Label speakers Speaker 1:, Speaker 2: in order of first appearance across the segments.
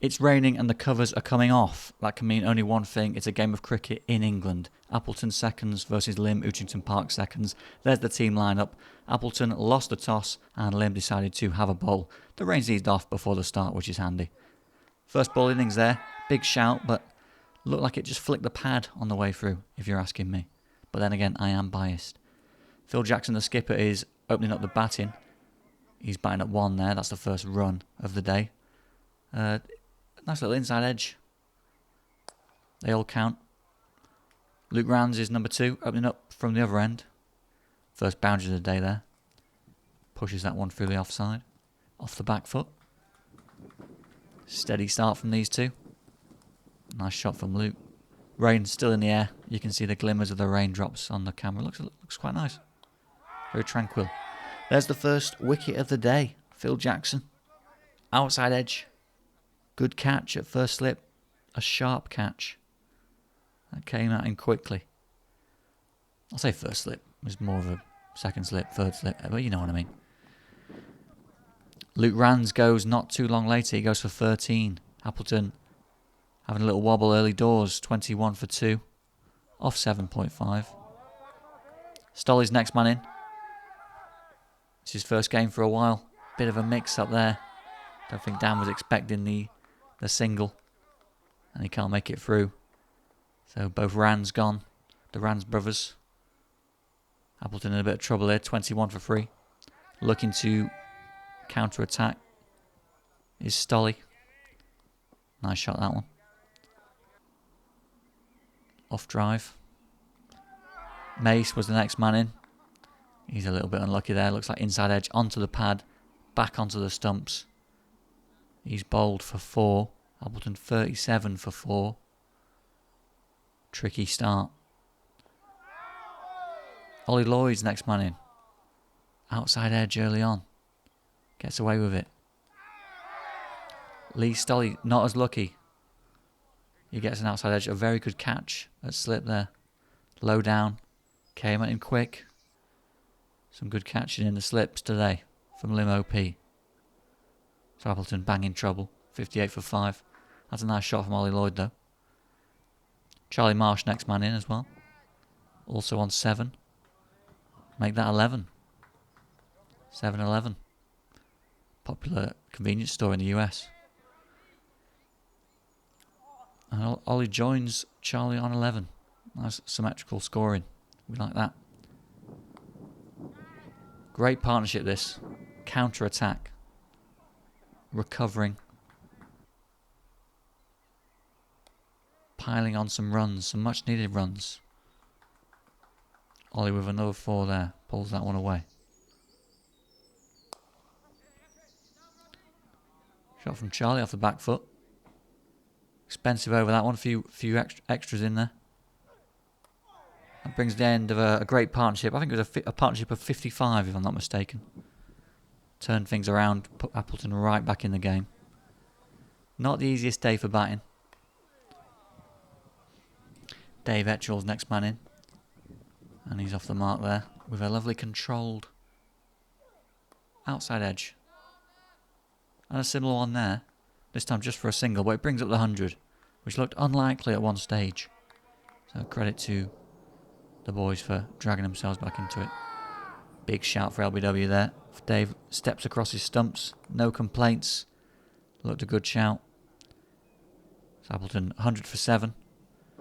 Speaker 1: It's raining and the covers are coming off. That can mean only one thing. It's a game of cricket in England. Appleton seconds versus Lymm, Oughtrington Park seconds. There's the team lineup. Appleton lost the toss and Lymm decided to have a bowl. The rain's eased off before the start, which is handy. First ball innings there. Big shout, but looked like it just flicked the pad on the way through, if you're asking me. But then again, I am biased. Phil Jackson, the skipper, is opening up the batting. He's batting at 1 there. That's the first run of the day. Nice little inside edge. They all count. Luke Rands is number 2, opening up from the other end. First boundary of the day there. Pushes that one through the offside. Off the back foot. Steady start from these two. Nice shot from Luke. Rain still in the air. You can see the glimmers of the raindrops on the camera. Looks quite nice. Very tranquil. There's the first wicket of the day. Phil Jackson. Outside edge. Good catch at first slip. A sharp catch. That came at him quickly. I'll say first slip. It was more of a second slip, third slip. But you know what I mean. Luke Rands goes not too long later. He goes for 13. Appleton having a little wobble early doors. 21 for 2. Off 7.5. Stolly's next man in. It's his first game for a while. Bit of a mix up there. Don't think Dan was expecting the single. And he can't make it through. So both Rands gone. The Rands brothers. Appleton in a bit of trouble here. 21 for 3. Looking to counter-attack is Stolly. Nice shot, that one. Off drive. Mace was the next man in. He's a little bit unlucky there. Looks like inside edge onto the pad. Back onto the stumps. He's bowled for 4. Appleton 37 for 4. Tricky start. Ollie Lloyd's next man in. Outside edge early on. Gets away with it. Lee Stolly not as lucky. He gets an outside edge. A very good catch at slip there. Low down. Came at him quick. Some good catching in the slips today from Lymm OP. So Appleton bang in trouble. 58 for 5. That's a nice shot from Ollie Lloyd though. Charlie Marsh next man in as well. Also on 7. Make that 11. 7-11. Popular convenience store in the US. And Ollie joins Charlie on 11. Nice symmetrical scoring. We like that. Great partnership this. Counter-attack. Recovering. Piling on some runs. Some much needed runs. Ollie with another 4 there. Pulls that one away. Shot from Charlie off the back foot. Expensive over that one. Few extras in there. That brings the end of a great partnership. I think it was a partnership of 55, if I'm not mistaken. Turned things around, put Appleton right back in the game. Not the easiest day for batting. Dave Etchell's next man in. And he's off the mark there with a lovely controlled outside edge. And a similar one there. This time just for a single, but it brings up the 100, which looked unlikely at one stage. So credit to the boys for dragging themselves back into it. Big shout for LBW there. Dave steps across his stumps. No complaints. Looked a good shout. So Appleton 100 for 7.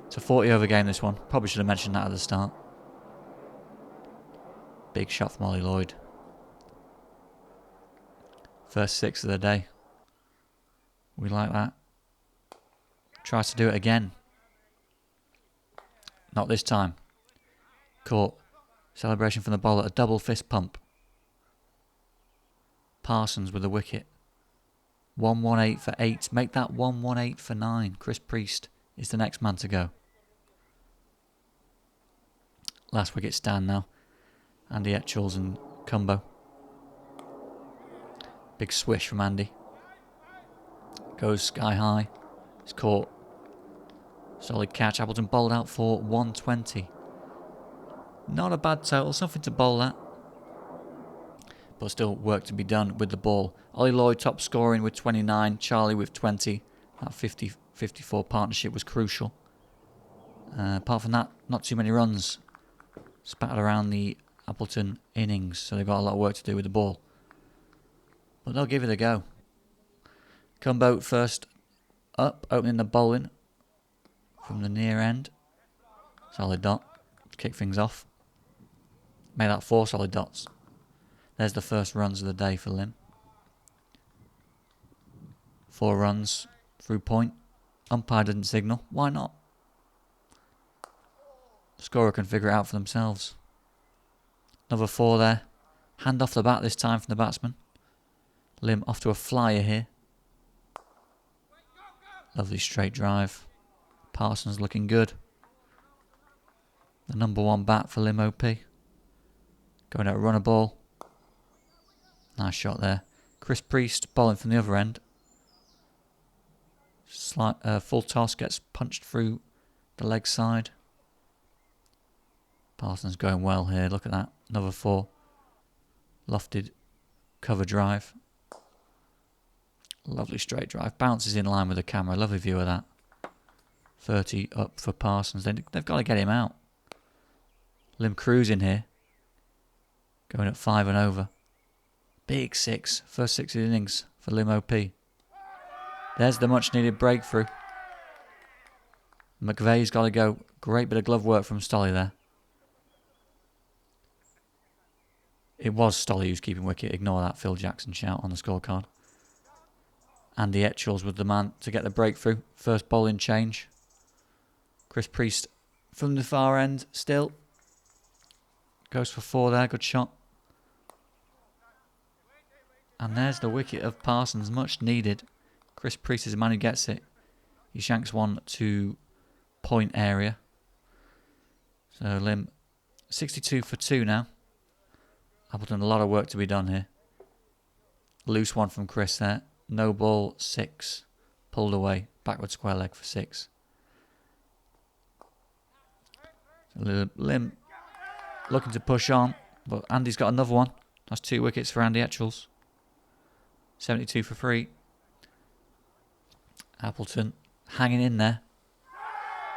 Speaker 1: It's a 40 over game this one. Probably should have mentioned that at the start. Big shot from Ollie Lloyd. First 6 of the day. We like that. Tries to do it again. Not this time. Caught. Celebration from the bowler. A double fist pump. Parsons with the wicket. 118 for 8. Make that 118 for 9. Chris Priest is the next man to go. Last wicket stand now. Andy Etchells and Cumbo. Big swish from Andy. Goes sky high. It's caught. Solid catch. Appleton bowled out for 120. Not a bad total. Something to bowl at. But still work to be done with the ball. Ollie Lloyd top scoring with 29. Charlie with 20. That 50-54 partnership was crucial. Apart from that, not too many runs spattered around the Appleton innings, so they've got a lot of work to do with the ball. But they'll give it a go. Cumbo first up, opening the bowling from the near end. Solid dot. Kick things off. Made that 4 solid dots. There's the first runs of the day for Lymm. 4 runs through point. Umpire didn't signal. Why not? The scorer can figure it out for themselves. Another 4 there. Hand off the bat this time from the batsman. Lymm off to a flyer here. Lovely straight drive. Parsons looking good. The number 1 bat for Lymm OP. Going out a runner ball. Nice shot there. Chris Priest bowling from the other end. Full toss, gets punched through the leg side. Parsons going well here. Look at that. Another 4. Lofted cover drive. Lovely straight drive. Bounces in line with the camera. Lovely view of that. 30 up for Parsons. They've got to get him out. Lymm cruising here. Going at 5 and over. Big 6. First 6 innings for Lymm OP. There's the much needed breakthrough. McVeigh's got to go. Great bit of glove work from Stolley there. It was Stolley who's keeping wicket. Ignore that Phil Jackson shout on the scorecard. Andy Etchells was the man to get the breakthrough. First bowling change. Chris Priest from the far end still. Goes for 4 there. Good shot. And there's the wicket of Parsons. Much needed. Chris Priest is the man who gets it. He shanks one to point area. So Lymm 62 for 2 now. Appleton, a lot of work to be done here. Loose one from Chris there. No ball, 6. Pulled away. Backward square leg for 6. Lymm looking to push on, but Andy's got another one. That's 2 wickets for Andy Etchells. 72 for 3. Appleton hanging in there.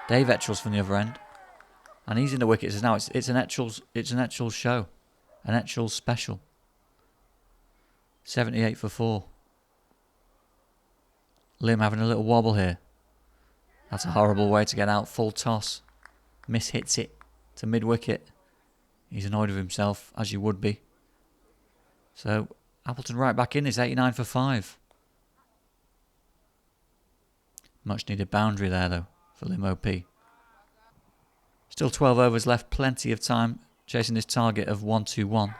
Speaker 1: Dave Etchells from the other end. And he's in the wickets now. It's an Etchells show. An Etchells special. 78 for 4. Lymm having a little wobble here. That's a horrible way to get out. Full toss. Miss hits it to mid-wicket. He's annoyed with himself, as you would be. So, Appleton right back in. It's 89 for 5. Much needed boundary there, though, for Lymm OP. Still 12 overs left. Plenty of time chasing this target of 1-2-1.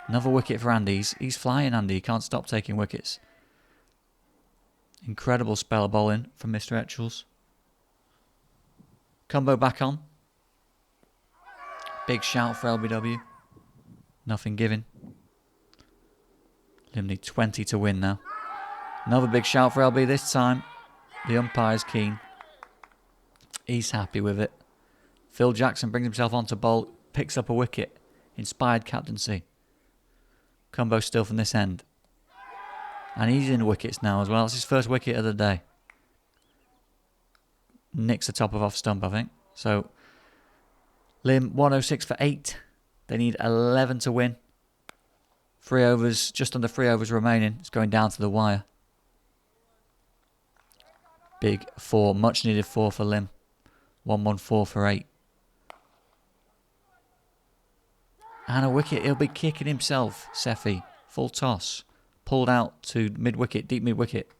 Speaker 1: Another wicket for Andy. He's flying, Andy. He can't stop taking wickets. Incredible spell of bowling from Mr. Etchells. Cumbo back on. Big shout for LBW. Nothing given. Lymm need 20 to win now. Another big shout for LB this time. The umpire's keen. He's happy with it. Phil Jackson brings himself on to bowl. Picks up a wicket. Inspired captaincy. Cumbo still from this end. And he's in wickets now as well. It's his first wicket of the day. Nicks the top of off stump, I think. So, Lymm 106 for 8. They need 11 to win. 3 overs, just under 3 overs remaining. It's going down to the wire. Big 4, much needed 4 for Lymm. 114 for 8. And a wicket. He'll be kicking himself, Seffi. Full toss. Pulled out to mid-wicket, deep mid-wicket.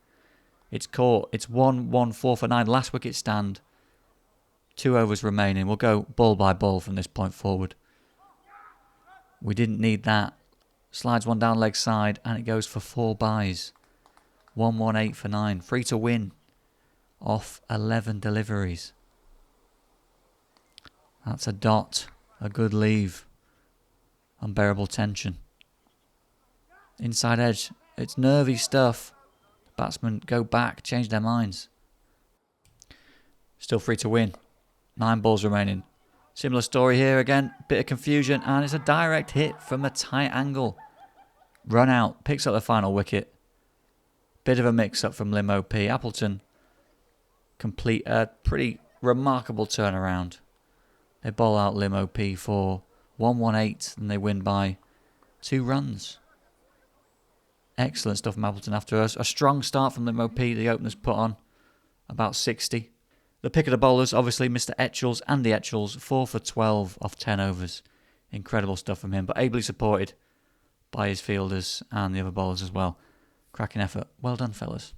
Speaker 1: It's caught. It's 114 for 9. Last wicket stand. 2 overs remaining. We'll go ball by ball from this point forward. We didn't need that. Slides one down leg side and it goes for 4 byes. 118 for 9. Free to win. Off 11 deliveries. That's a dot. A good leave. Unbearable tension. Inside edge. It's nervy stuff. Batsmen go back, change their minds. Still free to win. 9 balls remaining. Similar story here again. Bit of confusion and it's a direct hit from a tight angle. Run out. Picks up the final wicket. Bit of a mix-up from Lymm OP. Appleton complete a pretty remarkable turnaround. They bowl out Lymm OP for 118 and they win by 2 runs. Excellent stuff from Appleton after a strong start from Lymm OP. The openers put on about 60. The pick of the bowlers, obviously, Mr. Etchells, Andy Etchells, 4 for 12 off 10 overs. Incredible stuff from him, but ably supported by his fielders and the other bowlers as well. Cracking effort. Well done, fellas.